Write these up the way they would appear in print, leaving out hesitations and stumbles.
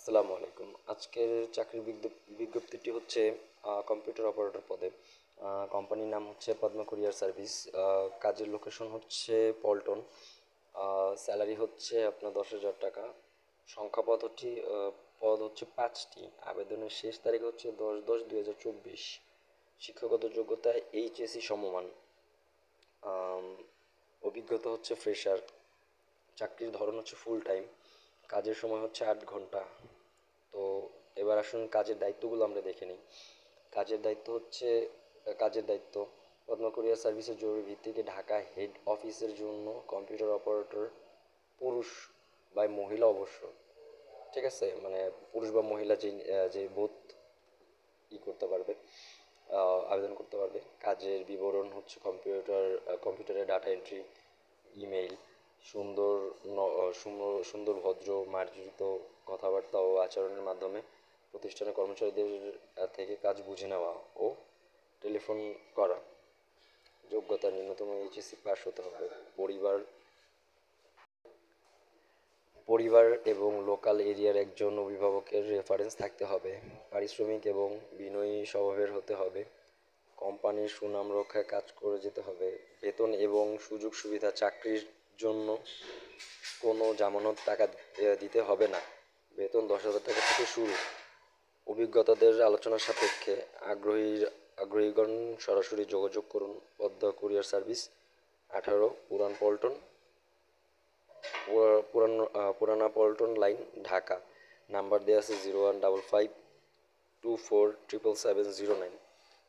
আসসালামু আলাইকুম। আজকের চাকরির বিজ্ঞপ্তিটি হচ্ছে কম্পিউটার অপারেটর পদে। কোম্পানির নাম হচ্ছে পদ্মা কুরিয়ার সার্ভিস। কাজের লোকেশন হচ্ছে পল্টন। স্যালারি হচ্ছে আপনার 10,000 টাকা। পদ হচ্ছে 5টি। আবেদনের শেষ তারিখ হচ্ছে 10/10/2024। শিক্ষাগত যোগ্যতা এইচএসসি সমমান। আম, অভিজ্ঞতা হচ্ছে ফ্রেশার। চাকরির ধরন হচ্ছে ফুল টাইম। কাজের সময় হচ্ছে 8 ঘন্টা। তো এবার আসুন কাজের দায়িত্বগুলো আমরা দেখে নিই। কাজের দায়িত্ব হচ্ছে কাজের দায়িত্ব পদ্মা কুরিয়ার সার্ভিসের জরুরি ভিত্তিতে ঢাকা হেড অফিসের জন্য কম্পিউটার অপারেটর, পুরুষ বা মহিলা অবশ্য, ঠিক আছে, মানে পুরুষ বা মহিলা যে বোথ করতে পারবে, আবেদন করতে পারবে। কাজের বিবরণ হচ্ছে কম্পিউটারে ডাটা এন্ট্রি, ইমেইল, সুন্দর সুন্দর ভদ্র মার্জিত কথাবার্তা ও আচরণের মাধ্যমে প্রতিষ্ঠানের কর্মচারীদের থেকে কাজ বুঝে নেওয়া ও টেলিফোন করা। যোগ্যতা ন্যূনতম এইচএসসি পাস হতে হবে। পরিবার পরিবার এবং লোকাল এরিয়ার একজন অভিভাবকের রেফারেন্স থাকতে হবে। পারিশ্রমিক এবং বিনয়ী স্বভাবের হতে হবে। কোম্পানির সুনাম রক্ষায় কাজ করে যেতে হবে। বেতন এবং সুযোগ সুবিধা: চাকরির জন্য কোনো জামানত টাকা দিতে হবে না। বেতন 10,000 টাকা থেকে শুরু। অভিজ্ঞতাদের আলোচনা সাপেক্ষে আগ্রহীগণ সরাসরি যোগাযোগ করুন। পদ্মা কুরিয়ার সার্ভিস, 18 পুরান পল্টন, পুরানা পল্টন লাইন, ঢাকা। নাম্বার দেওয়া আছে 015524777709।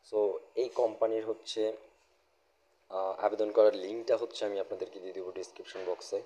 সো এই কোম্পানির হচ্ছে আবেদন করার লিঙ্কটা হচ্ছে আমি আপনাদেরকে দিয়ে দেবো ডিসক্রিপশন বক্সে।